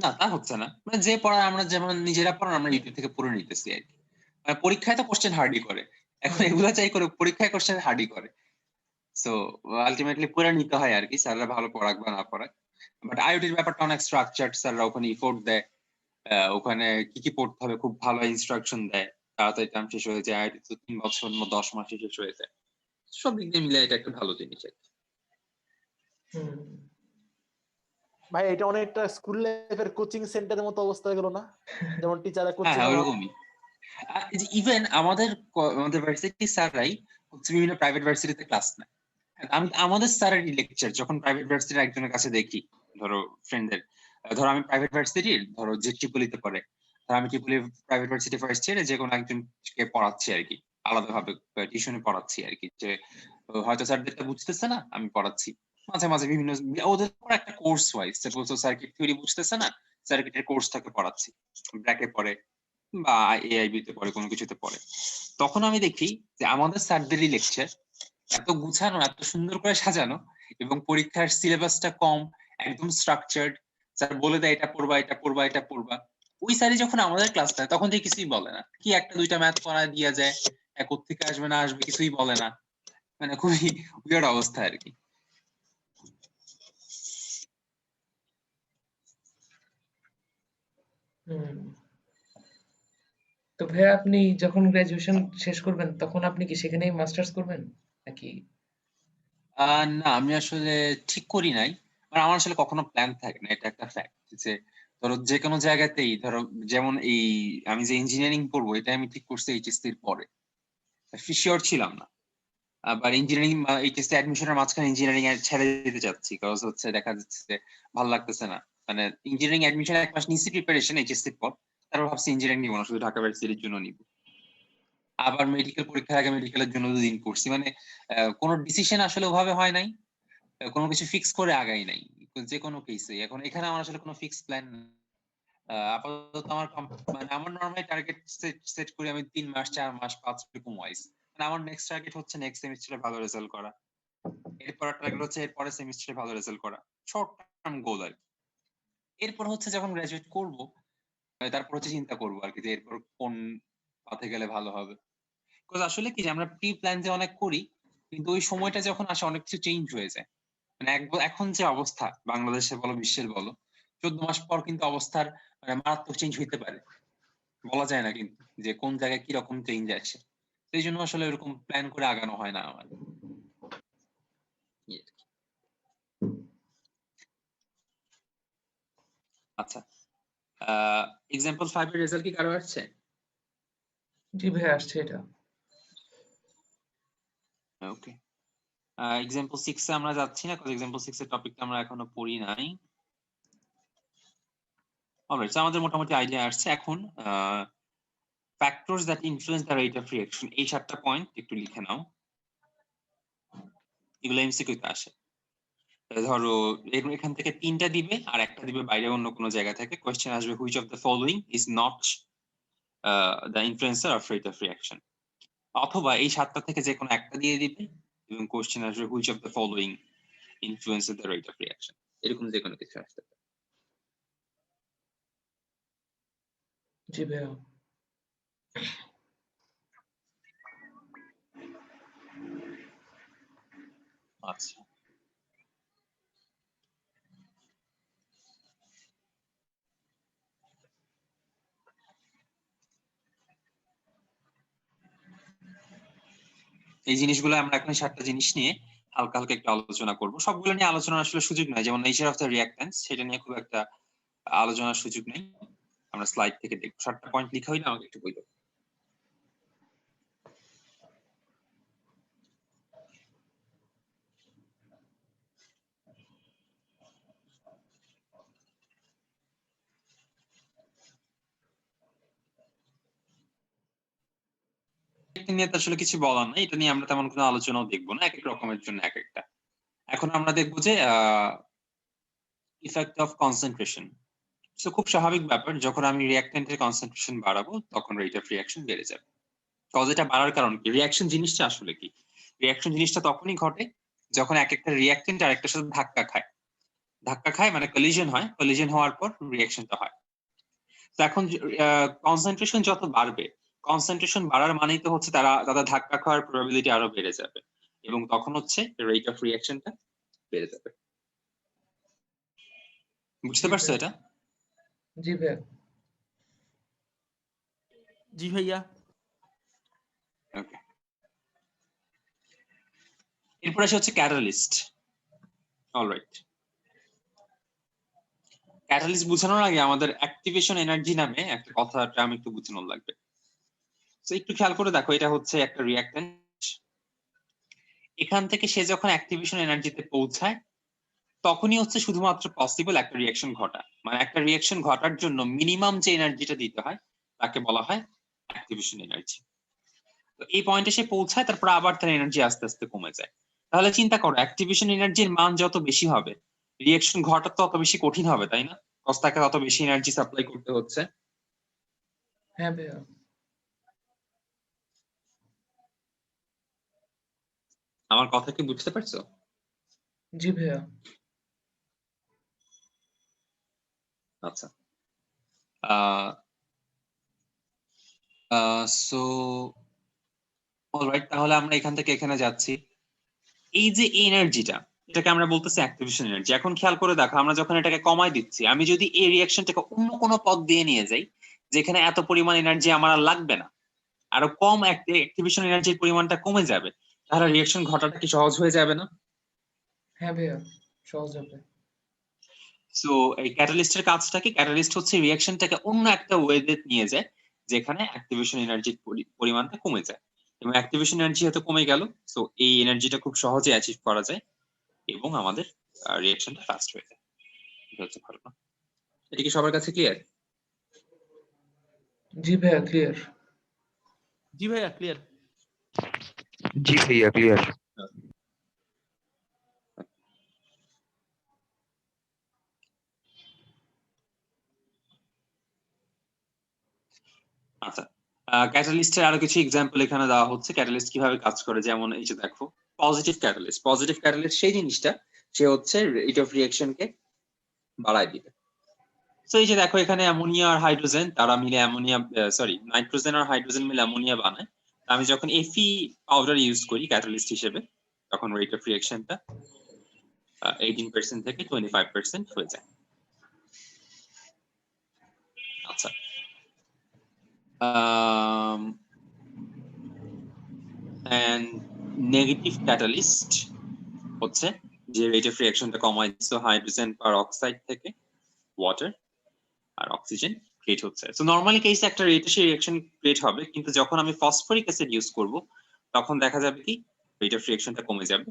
A: না তা হচ্ছে না, মানে যে পড়া আমরা যেমন নিজেরা পড়ান আমরা ইউটিউব থেকে পড়ে নিতেছি আর কি। মানে পরীক্ষায় তো কোশ্চেন হার্ডই করে, এখন
B: হুম,
A: এগুলা চাই করে পরীক্ষায় কোশ্চেন হার্ডই করে। সো আলটিমেটলি পড়ে নিতে হয় আর কি, স্যাররা ভালো পড়াক বা না পড়াক। বাট আইওটির ব্যাপারটা অনেক স্ট্রাকচার্ড, স্যাররা ওখানে ইফোর্ট দেয়। ওখানে কি কি পড়তে হবে খুব ভালো ইনস্ট্রাকশন দেয়, তাড়াতাড়ি টার্ম শেষ হয়ে যায়, আইওটি তো 3 বছর 10 মাসে শেষ হয়ে যায়। সব দিক দিয়ে মিলে এটা একটা ভালো জিনিস আর কি।
B: হুম।
C: ভাই এটা অনেকটা স্কুল লাইফের কোচিং সেন্টারের মতো অবস্থা হয়ে গেল না, যেমন টিচাররা
A: হ্যাঁ
C: কোচিং
A: হ্যাঁ
C: আওয়ার।
A: ওইরকমই। ইভেন আমাদের ভার্সিটি স্যাররাই হচ্ছে বিভিন্ন প্রাইভেট ভার্সিটিতে ক্লাস নেয়। আমি আমাদের স্যারের লেকচার যখন প্রাইভেট ভার্সিটির একজনের কাছে দেখি, ধরো ফ্রেন্ডদের, ধরো আমি প্রাইভেট ভার্সিটির, ধরো যে ট্রিপলিতে পড়ে, ধরো আমি ট্রিপলি প্রাইভেট ভার্সিটি ফার্স্ট ইয়ারে যে কোনো একজনকে পড়াচ্ছি আর কি, আলাদাভাবে টিউশনে পড়াচ্ছি আর কি, যে হয়তো স্যারদেরটা বুঝতেছে না আমি পড়াচ্ছি। মাঝে মাঝে বিভিন্ন ওদের পর একটা course wise, suppose circuit theory বুঝতেছে না, সার্কিটের কোর্স থাকে পড়াচ্ছি, ব্র্যাকে পড়ে বা এআইবি তে পড়ে, কোনো কিছুতে পড়ে। তখন আমি দেখি যে আমাদের স্যারদেরই লেকচার এত গুছানো, এত সুন্দর করে সাজানো, এবং পরীক্ষার সিলেবাসটা কম, একদম স্ট্রাকচার্ড। স্যার বলে দেয় এটা পড়বা এটা পড়বা এটা পড়বা। ওই স্যারই যখন আমাদের ক্লাস নেয় তখন থেকে কিছুই বলে না, কি একটা দুইটা ম্যাথ পড়ায় দিয়ে যায়, কোত্থেকে আসবে না আসবে কিছুই বলে না। মানে খুবই উইয়ার্ড অবস্থা আর কি।
B: হুম। তো ভাইয়া আপনি যখন গ্রাজুয়েশন শেষ করবেন তখন আপনি কি সেখানেই মাস্টার্স করবেন নাকি?
A: না আমি আসলে ঠিক করি নাই, মানে আমার আসলে কখনো প্ল্যান থাকে না, এটা একটা ফ্যাক্ট। যে ধরো যে কোনো জায়গাতেই ধরো, যেমন এই আমি যে ইঞ্জিনিয়ারিং পড়বো এটা আমি ঠিক করছি এইচএসসি এর পরে, শিওর ছিলাম না। আবার ইঞ্জিনিয়ারিং এইচএসসি অ্যাডমিশনের মাঝখানে ইঞ্জিনিয়ারিং এর ছেড়ে দিতে চাচ্ছি, কজ হচ্ছে দেখা যাচ্ছে যে ভালো লাগতেছে না। মানে ইঞ্জিনিয়ারিং অ্যাডমিশন 1 মাস নিচ্ছি প্রিপারেশন এইচএসসি পর, তারপর ভাবছি ইঞ্জিনিয়ারিং নিবো না, শুধু ঢাকা ভার্সিটির জন্য নিবো। আবার মেডিকেল পরীক্ষার আগে মেডিকেলের জন্য 2 দিন করছি। মানে কোনো ডিসিশন আসলে ওভাবে হয় নাই, কোনো কিছু ফিক্স করে আগাই নাই যে কোনো কেসে। এখন এখানে আমার আসলে কোনো ফিক্স প্ল্যান। আপাতত আমার মানে আমার নরমালি টার্গেট সেট করি আমি 3 মাস 4 মাস 5 এরকম ওয়াইজ। মানে আমার নেক্সট টার্গেট হচ্ছে নেক্সট সেমিস্টারে ভালো রেজাল্ট করা, এরপর টার্গেট হচ্ছে এর পরের সেমিস্টারে ভালো রেজাল্ট করা, শর্ট টার্ম গোল আর কি। এরপর হচ্ছে যখন গ্রাজুয়েট করব, তারপর হচ্ছে চিন্তা করবো আর কি যে এরপর কোন পথে গেলে ভালো হবে। বিকজ আসলে কি যে আমরা প্রি প্ল্যান যে অনেক করি, কিন্তু ওই সময়টা যখন আসে অনেক কিছু চেঞ্জ হয়ে যায়। মানে এখন যে অবস্থা বাংলাদেশে বলো বিশ্বের বলো, 14 মাস পর কিন্তু অবস্থার মানে মারাত্মক চেঞ্জ হইতে পারে, বলা যায় না কিন্তু যে কোন জায়গায় কি রকম চেঞ্জ আসে। সেই জন্য আসলে এরকম প্ল্যান করে আগানো হয় না আমার। এই আর কি। আচ্ছা, এক্সাম্পল 5 এর রেজাল্ট কি কারো আসছে?
B: জি ভাই আসছে এটা।
A: ওকে, এক্সাম্পল 6 এ আমরা যাচ্ছি না, কারণ এক্সাম্পল 6 এর টপিকটা আমরা এখনো পড়ি নাই। অলরাইট, আমাদের মোটামুটি আইডিয়া আসছে এখন। Factors that influence the rate of reaction, এই 7টা পয়েন্ট একটু লিখে নাও, এগুলো এমসিকিউ তে আসে। ধরো এখান থেকে 3টা দিবে আর একটা দিবে বাইরে অন্য কোনো জায়গা থেকে, কোয়েশ্চেন আসবে which of the following is not the influencer of rate of reaction, অথবা এই 7টা থেকে যে কোনো একটা দিয়ে দিবে এবং কোয়েশ্চেন আসবে which of the following influences the rate of reaction, এরকম যে কোনো কিছু আসতে পারে।
B: জি ভাইয়া।
A: আচ্ছা, এই জিনিসগুলো আমরা এখন 7টা জিনিস নিয়ে হালকা হালকা একটু আলোচনা করব। সবগুলো নিয়ে আলোচনার আসলে সুযোগ নাই, যেমন নেচার অফ দ্য রিঅ্যাক্ট্যান্স সেটা নিয়ে খুব একটা আলোচনার সুযোগ নেই। আমরা স্লাইড থেকে দেখব। 7টা পয়েন্ট লেখা হইলে আমাকে একটু বলবেন। এটা নিয়ে তো আসলে কিছু বলার নাই, এটা নিয়ে আমরা তেমন কোনো আলোচনাও দেখবো না, এক এক রকমের জন্য এক একটা। এখন আমরা দেখবো যে ইফেক্ট অফ কনসেন্ট্রেশন। সো খুব স্বাভাবিক ব্যাপার, যখন আমি রিঅ্যাক্ট্যান্টের কনসেন্ট্রেশন বাড়াবো তখন রেট অফ রিঅ্যাকশন বেড়ে যাবে। কজ এটা বাড়ার কারণ কি? রিঅ্যাকশন জিনিসটা আসলে কি? রিঅ্যাকশন জিনিসটা তখনই ঘটে যখন এক একটা রিঅ্যাক্টেন্ট আরেকটার সাথে ধাক্কা খায়। ধাক্কা খায় মানে কলিশন হয়, কলিশন হওয়ার পর রিঅ্যাকশনটা হয়। তো এখন কনসেন্ট্রেশন যত বাড়বে, কনসেন্ট্রেশন বাড়ার মানেই তো হচ্ছে তাদের ধাক্কা খাওয়ার প্রবাবিলিটি আরো বেড়ে যাবে, এবং তখন হচ্ছে রেট অফ রিঅ্যাকশনটা বেড়ে যাবে। বুঝতে
B: জি
A: পারছো
B: ভাইয়া।
A: এটা?
B: জি ভাইয়া।
C: জি ভাইয়া।
A: ওকে, এরপর আসে হচ্ছে ক্যাটালিস্ট। অলরাইট, ক্যাটালিস্ট বোঝানোর আগে আমাদের অ্যাক্টিভেশন এনার্জি নামে একটা কথা টার্ম একটু বোঝানো লাগবে। তো একটু খেয়াল করে দেখো, এটা হচ্ছে একটা রিঅ্যাক্ট্যান্ট। এখান থেকে সে যখন অ্যাক্টিভেশন এনার্জিতে পৌঁছায় তখনই হচ্ছে শুধুমাত্র পসিবল একটা রিঅ্যাকশন ঘটা। মানে একটা রিঅ্যাকশন ঘটার জন্য মিনিমাম যে এনার্জিটা দিতে হয় তাকে বলা হয় অ্যাক্টিভেশন এনার্জি। তো এই পয়েন্টে সে পৌঁছায়, তারপর আবার তার এনার্জি আস্তে আস্তে কমে যায়। তাহলে চিন্তা করো, অ্যাক্টিভেশন এনার্জির মান যত বেশি হবে রিঅ্যাকশন ঘটা তত বেশি কঠিন হবে, তাই না? কজ তাকে তত বেশি এনার্জি সাপ্লাই করতে হচ্ছে।
B: হ্যাঁ ভাইয়া।
A: আমার কথা কি বুঝতে পারছো?
B: জি ভাইয়া।
A: আচ্ছা, সো অলরাইট, তাহলে আমরা এখান থেকে এখানে যাচ্ছি। এই যে এনার্জিটা, এটাকে আমরা বলতেছি অ্যাক্টিভেশন এনার্জি। এখন খেয়াল করে দেখো, আমরা যখন এটাকে কমাই দিচ্ছি, আমি যদি এই রিঅ্যাকশনটাকে অন্য কোনো পথ দিয়ে নিয়ে যাই যেখানে এত পরিমাণ এনার্জি আমার আর লাগবে না, আরো কম অ্যাক্টিভেশন এনার্জির পরিমাণটা কমে যাবে, তাহলে রিঅ্যাকশন ঘটাটা কি সহজ হয়ে যাবে না?
B: হ্যাঁ ভাইয়া, সহজ হবে।
A: সো এই ক্যাটালিস্টের কাজটা কি? ক্যাটালিস্ট হচ্ছে রিঅ্যাকশনটাকে অন্য একটা ওয়েতে নিয়ে যায় যেখানে অ্যাক্টিভেশন এনার্জির পরিমাণটা কমে যায়, এবং অ্যাক্টিভেশন এনার্জি হয়তো কমে গেল। সো এই এনার্জিটা খুব সহজে অ্যাচিভ করা যায় এবং আমাদের রিঅ্যাকশনটা ফাস্ট হয়ে যায়। এটা হচ্ছে ঘটনা। এটা কি সবার কাছে ক্লিয়ার?
B: জি ভাইয়া, ক্লিয়ার।
C: জি ভাইয়া ক্লিয়ার।
D: জি ভাইয়া ক্লিয়ার।
A: আচ্ছা, ক্যাটালিস্টের আরো কিছু এক্সাম্পল এখানে দেওয়া হচ্ছে ক্যাটালিস্ট কিভাবে কাজ করে। যেমন এই যে দেখো, পজিটিভ ক্যাটালিস্ট। পজিটিভ ক্যাটালিস্ট সেই জিনিসটা সে হচ্ছে রেট অফ রিঅ্যাকশনকে বাড়ায় দিবে। তো এই যে দেখো, এখানে অ্যামোনিয়া আর হাইড্রোজেন তারা মিলে নাইট্রোজেন আর হাইড্রোজেন মিলে অ্যামোনিয়া বানায়। আমি যখন Fe পাউডার ইউজ করি ক্যাটালিস্ট হিসেবে, তখন রেট অফ রিঅ্যাকশনটা 18% থেকে 25% হয়ে যায়। আচ্ছা, নেগেটিভ ক্যাটালিস্ট হচ্ছে যে রেট অফ রিঅ্যাকশনটা কমায় দিচ্ছে হাইড্রোজেন পার অক্সাইড থেকে ওয়াটার আর অক্সিজেন ক্রিয়েট হচ্ছে। সো নরমালি কেসে একটা রেটে সেই রিঅ্যাকশন ক্রিয়েট হবে, কিন্তু যখন আমি ফসফরিক অ্যাসিড ইউজ করব তখন দেখা যাবে কি রেট অফ রিঅ্যাকশনটা কমে যাবে,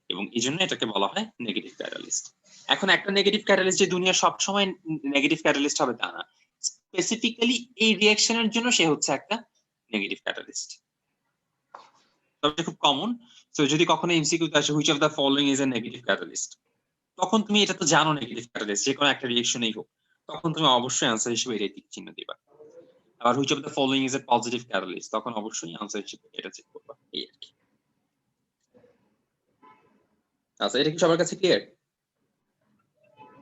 A: এবং এই জন্য এটাকে বলা হয় নেগেটিভ ক্যাটালিস্ট। এখন একটা নেগেটিভ ক্যাটালিস্ট যে দুনিয়া সবসময় নেগেটিভ ক্যাটালিস্ট হবে তা না, স্পেসিফিক্যালি এই রিঅ্যাকশনের জন্য সে হচ্ছে একটা নেগেটিভ ক্যাটালিস্ট। তবে খুব কমন। সো যদি কখনো এমসিকিউ তে আসে which of the following is a negative catalyst, তখন তুমি এটা তো জানো নেগেটিভ ক্যাটালিস্ট যে কোনো একটা রিঅ্যাকশনই হোক, তখন তুমি অবশ্যই আনসার হিসেবে এটাই টিক চিহ্ন দিবা। আবার which of the following is a positive catalyst, তখন অবশ্যই আনসার হিসেবে এটা চেক করবা। এই আর কি। আচ্ছা, এটা কি সবার কাছে ক্লিয়ার?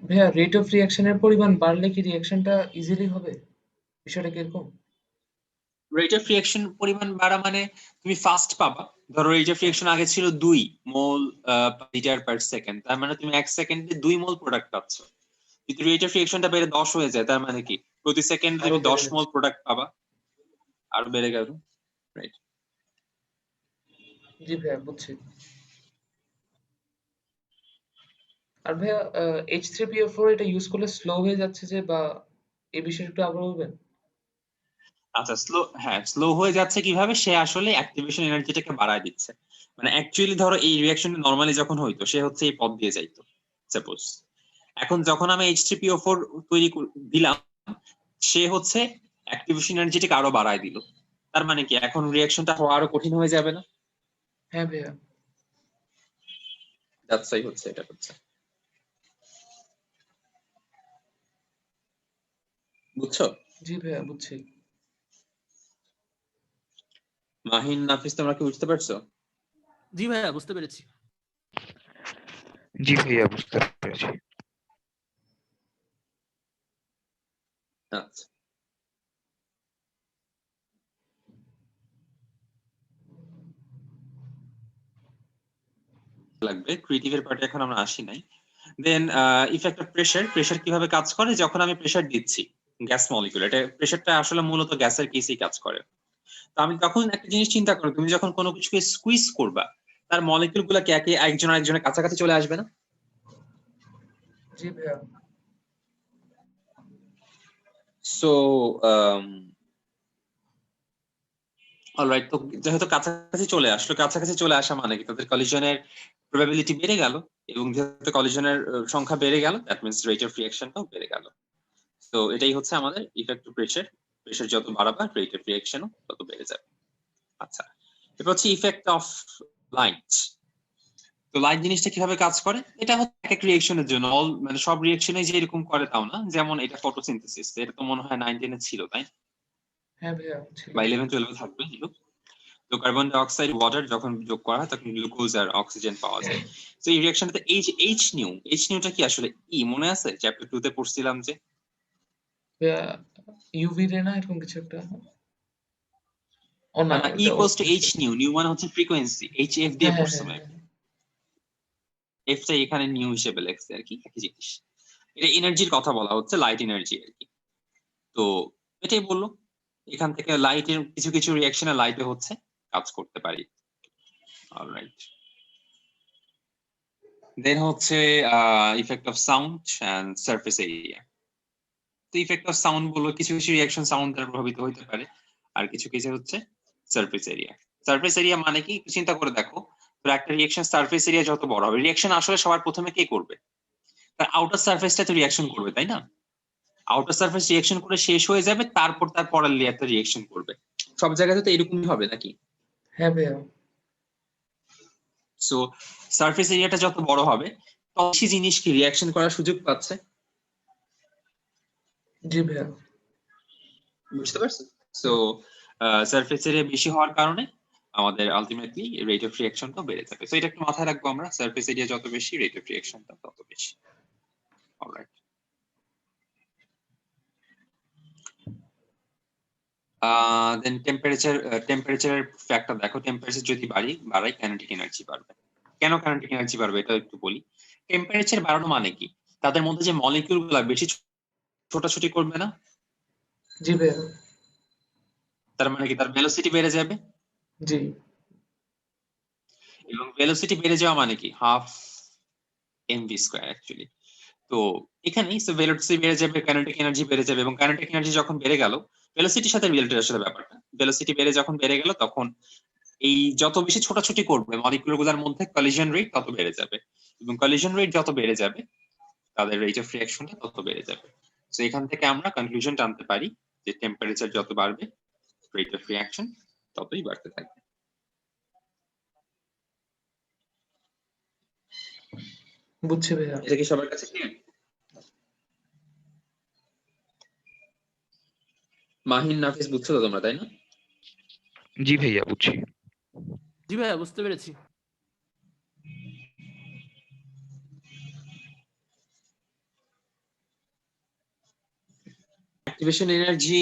B: ভাইয়া, রেট অফ রিঅ্যাকশনের পরিমাণ বাড়লে কি রিঅ্যাকশনটা ইজিলি হবে? বিষয়টা কি এরকম?
A: রেট অফ রিঅ্যাকশন পরিমাণ বাড়া মানে তুমি ফাস্ট পাবা। ধরো রেট অফ রিঅ্যাকশন আগে ছিল 2 মোল লিটার পার সেকেন্ড, তার মানে তুমি 1 সেকেন্ডে 2 মোল প্রোডাক্ট পাচ্ছ। যদি রেট অফ রিঅ্যাকশনটা বেড়ে 10 হয়ে যায়, তার মানে কি প্রতি সেকেন্ডে
B: আরো
A: তুমি
B: বেড়ে
A: 10 মোল
B: যাচ্ছে।
A: প্রোডাক্ট পাবা, আর বেড়ে গেল। রাইট।
B: জি ভাইয়া, বুঝছি। আর ভাইয়া H3PO4 এটা ইউজ করলে স্লো হয়ে যাচ্ছে যে, বা এই বিষয়ে একটু আবার বলবেন?
A: আচ্ছা, স্লো হয়ে যাচ্ছে কিভাবে? সে আসলে অ্যাক্টিভেশন এনার্জিটাকে বাড়ায় দিচ্ছে। মানে অ্যাকচুয়ালি ধরো এই রিঅ্যাকশনটা নরমালি যখন হইতো, সে হচ্ছে এই পথ দিয়ে যাইতো সাপোজ। এখন যখন আমি H3PO4 দিলাম, সে হচ্ছে অ্যাক্টিভেশন এনার্জিটাকে আরো বাড়ায় দিল। তার মানে কি এখন রিঅ্যাকশনটা হওয়া আরো কঠিন হয়ে যাবে না?
B: হ্যাঁ ভাইয়া।
A: দ্যাটস হচ্ছে এটা হচ্ছে। বুঝছো?
B: জি ভাইয়া, বুঝছি।
A: মাহিন, নাফিস, তোমরা কি বুঝতে পারছো?
C: জি ভাইয়া, বুঝতে পেরেছি।
D: জি ভাইয়া, বুঝতে পেরেছি।
A: আচ্ছা, লাগবে ক্রিয়েটিভের পার্টে এখন আমরা আসি নাই। দেন ইফেক্ট অফ প্রেসার কিভাবে কাজ করে? যখন আমি প্রেসার দিচ্ছি গ্যাস মলিকিউল, এটা প্রেসারটা আসলে মূলত গ্যাসের কেসেই কাজ করে। তো আমি তখন একটা জিনিস চিন্তা করো, তুমি যখন কোনো কিছুকে স্কুইজ করবা, তার মলিকিউল গুলা একে একজন আরেকজনের কাছাকাছি চলে আসবে না?
B: জি ভাইয়া।
A: সো অলরাইট, তো যেহেতু কাছাকাছি চলে আসলো, কাছাকাছি চলে আসা মানে কি তাদের কলিশনের প্রবাবিলিটি বেড়ে গেল, এবং যেহেতু কলিশনের সংখ্যা বেড়ে গেল, দ্যাট মিন্স রেট অফ রিঅ্যাকশনটাও বেড়ে গেল। তো এটাই হচ্ছে আমাদের ইফেক্ট অফ প্রেসার যত বাড়াবা রেট অফ রিঅ্যাকশনও তত বেড়ে যাবে। আচ্ছা, এরপর হচ্ছে ইফেক্ট অফ লাইট। তো লাইট জিনিসটা কিভাবে কাজ করে? এটা হচ্ছে এক এক রিঅ্যাকশনের জন্য, মানে সব রিঅ্যাকশনে যে এরকম করে তাও না। যেমন এটা ফটোসিনথেসিস, এটা তো মনে হয় 9-10 ছিল, তাই?
B: হ্যাঁ ভাইয়া, ছিল।
A: বা 11-12 থাকবে। তো কার্বন ডাই অক্সাইড ওয়াটার যখন যোগ করা হয়, তখন গ্লুকোজ আর অক্সিজেন পাওয়া যায়। তো এই রিঅ্যাকশনটাতে এইচ নিউটা কি আসলে ই মনে আছে? চ্যাপ্টার 2 তে পড়ছিলাম যে
B: ভাইয়া, ইউভি রে না এরকম কিছু একটা? ও না,
A: না, ই
B: ওটা
A: equals to H new, new মানে হচ্ছে ফ্রিকোয়েন্সি, এইচ এফ দিয়ে
B: হ্যাঁ হ্যাঁ
A: পড়ছে
B: হ্যাঁ
A: মানে
B: হ্যাঁ।
A: এফটা এখানে নিউ হিসেবে লেখছে আর কি, একই জিনিস। এটা এনার্জির কথা বলা হচ্ছে, লাইট এনার্জি আর কি। তো এটাই বললো, এখান থেকে লাইটের কিছু কিছু রিঅ্যাকশনে লাইটে হচ্ছে কাজ করতে পারি। অলরাইট, দেন হচ্ছে effect of sound and surface area. তো ইফেক্ট অফ সাউন্ড বলবো কিছু কিছু রিঅ্যাকশন সাউন্ড দ্বারা প্রভাবিত হতে পারে, আর কিছু কিছু হচ্ছে সারফেস এরিয়া। সারফেস এরিয়া মানে কি একটু চিন্তা করে দেখো, তো একটা রিঅ্যাকশন সারফেস এরিয়া যত বড় হবে, রিঅ্যাকশন আসলে সবার প্রথমে কে করবে? তার আউটার সারফেসটা তো রিঅ্যাকশন করবে, তাই না? আউটার সারফেস রিঅ্যাকশন করে শেষ হয়ে যাবে, তারপর তার পরের লেয়ারটা রিঅ্যাকশন করবে। সব জায়গাতে তো এরকমই হবে নাকি?
B: হ্যাঁ ভাইয়া।
A: সো সারফেস এরিয়াটা যত বড় হবে, তত বেশি জিনিস কি রিঅ্যাকশন করার সুযোগ পাচ্ছে।
B: জি ভাইয়া।
A: বুঝতে পারছো? সো সারফেস এরিয়া বেশি হওয়ার কারণে আমাদের আলটিমেটলি রেট অফ রিঅ্যাকশনটা বেড়ে যাবে। তো এটা একটু মাথায় রাখবো আমরা, সারফেস এরিয়া যত বেশি রেট অফ রিঅ্যাকশনটা তত বেশি। অলরাইট, দেন টেম্পারেচারের ফ্যাক্টর দেখো, টেম্পারেচার যদি বাড়াই কাইনেটিক এনার্জি বাড়বে। কেন কাইনেটিক এনার্জি বাড়বে এটা একটু বলি। টেম্পারেচার বাড়ানো মানে কি? তাদের মধ্যে যে মলিকিউল গুলা বেশি ছোটাছুটি করবে না?
B: জি ভাইয়া।
A: তার মানে কি তার ভেলোসিটি বেড়ে যাবে,
B: জি।
A: এবং ভেলোসিটি বেড়ে যাওয়া মানে কি হাফ এমভি স্কয়ার অ্যাকচুয়ালি। তো এখানেই ভেলোসিটি বেড়ে যাবে, কাইনেটিক এনার্জি বেড়ে যাবে, এবং কাইনেটিক এনার্জি যখন বেড়ে গেল, ভেলোসিটির সাথে রিলেটেড আসলে ব্যাপারটা, ভেলোসিটি যখন বেড়ে গেল, তখন এই যত বেশি ছোটাছুটি করবে মলিকিউল গুলোর মধ্যে, কলিশন রেট তত বেড়ে যাবে, এবং কলিশন রেট যত বেড়ে যাবে, তাদের রেট অফ রিঅ্যাকশনটা তত বেড়ে যাবে। তো এখান থেকে আমরা কনক্লুশন টানতে পারি যে টেম্পারেচার যত বাড়বে, রেট অফ রিঅ্যাকশন ততই বাড়তে থাকবে।
B: বুঝছি ভাইয়া।
A: এটা কি সবার কাছে ক্লিয়ার? মাহিন, নাফিস, বুঝছো তো তোমরা, তাই না?
D: জি ভাইয়া, বুঝছি।
C: জি ভাইয়া, বুঝতে পেরেছি।
A: অ্যাক্টিভেশন এনার্জি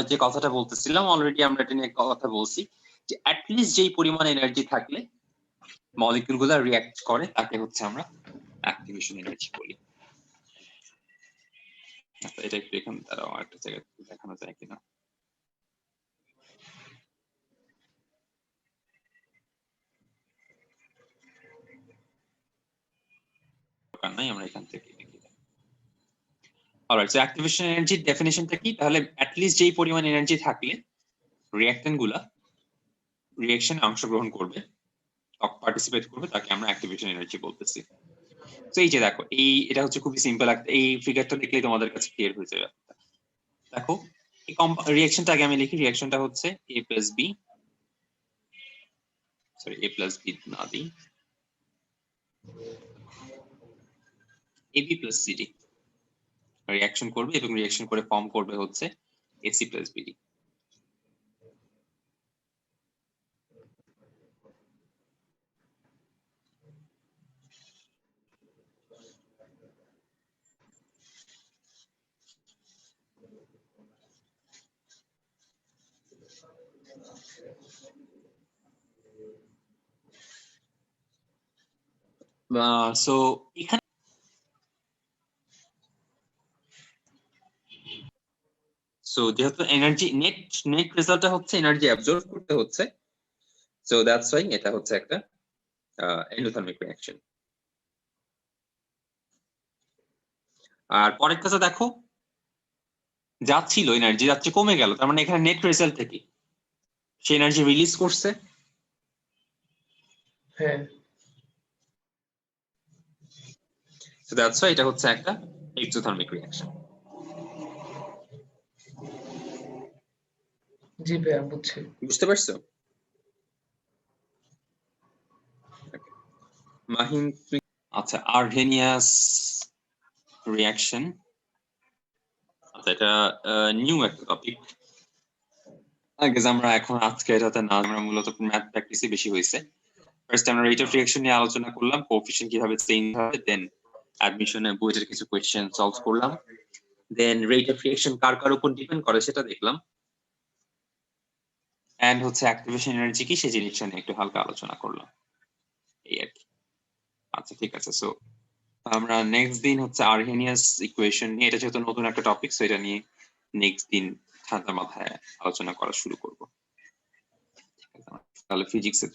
A: যে কথাটা বলতেছিলাম অলরেডি আমরা এটা নিয়ে কথা বলছি যে অ্যাটলিস্ট যেই পরিমাণ এনার্জি থাকলে মলিকিউল গুলা রিঅ্যাক্ট করে তাকে হচ্ছে আমরা অ্যাক্টিভেশন এনার্জি বলি। আচ্ছা, এটা একটু এখানে দাঁড়াও, আরেকটা জায়গায় দেখানো যায় কিনা। দরকার নাই, আমরা এখান থেকে লিখি। অলরাইট, সো অ্যাক্টিভেশন এনার্জির ডেফিনিশনটা কি? তাহলে অ্যাটলিস্ট যেই পরিমাণ এনার্জি থাকলে রিঅ্যাক্ট্যান্ট গুলা রিঅ্যাকশনে অংশগ্রহণ করবে, পার্টিসিপেট করবে, তাকে আমরা অ্যাক্টিভেশন এনার্জি বলতেছি। তো এই যে দেখো, এটা হচ্ছে খুবই সিম্পল, এই ফিগারটা দেখলেই তোমাদের কাছে ক্লিয়ার হয়ে যাবে। দেখো এই রিঅ্যাকশনটা আগে আমি লিখি। রিঅ্যাকশনটা হচ্ছে a plus B, sorry a plus B না দিই, ab প্লাস cd রিঅ্যাকশন করবে এবং রিঅ্যাকশন করে ফর্ম করবে হচ্ছে ac প্লাস bd। সো এখানে সো যেহেতু এনার্জি নেট রেজাল্টটা হচ্ছে এনার্জি অ্যাবজর্ব করতে হচ্ছে, সো দ্যাটস ওয়াই এটা হচ্ছে একটা এন্ডোথার্মিক রিঅ্যাকশন। আর পরের কাছে দেখো, যাচ্ছিল এনার্জি যাচ্ছে কমে গেল, তার মানে এখানে নেট রেজাল্ট থেকে সে এনার্জি রিলিজ করছে।
B: হ্যাঁ,
A: সো দ্যাটস ওয়াই এটা হচ্ছে একটা এক্সোথার্মিক রিঅ্যাকশন।
B: জি ভাইয়া বুঝছি।
A: বুঝতে পারছো? মাহিন, আচ্ছা আর্হেনিয়াস রিঅ্যাকশন, আচ্ছা এটা নিউ একটা টপিক। আগে আমরা এখন আজকে এটাতে না, আমরা মূলত ম্যাথ প্র্যাকটিসই বেশি হয়েছে। ফার্স্ট আমরা রেট অফ রিঅ্যাকশন নিয়ে আলোচনা করলাম, কোএফিশিয়েন্ট কিভাবে চেঞ্জ হবে, দেন অ্যাডমিশনে বইয়ের কিছু কোয়েশ্চেন সলভ করলাম, দেন রেট অফ রিঅ্যাকশন কার কার উপর ডিপেন্ড করে সেটা দেখলাম, এন্ড হচ্ছে অ্যাক্টিভেশন এনার্জি কি সেই জিনিসটা নিয়ে একটু হালকা আলোচনা করলাম, এই আর কি। আচ্ছা ঠিক আছে, সো আমরা নেক্সট দিন হচ্ছে আর্হেনিয়াস ইকুয়েশন নিয়ে, এটা যেহেতু নতুন একটা টপিক, সো এটা নিয়ে নেক্সট দিন ঠান্ডা মাথায় আলোচনা করা শুরু করব। তাহলে ফিজিক্সে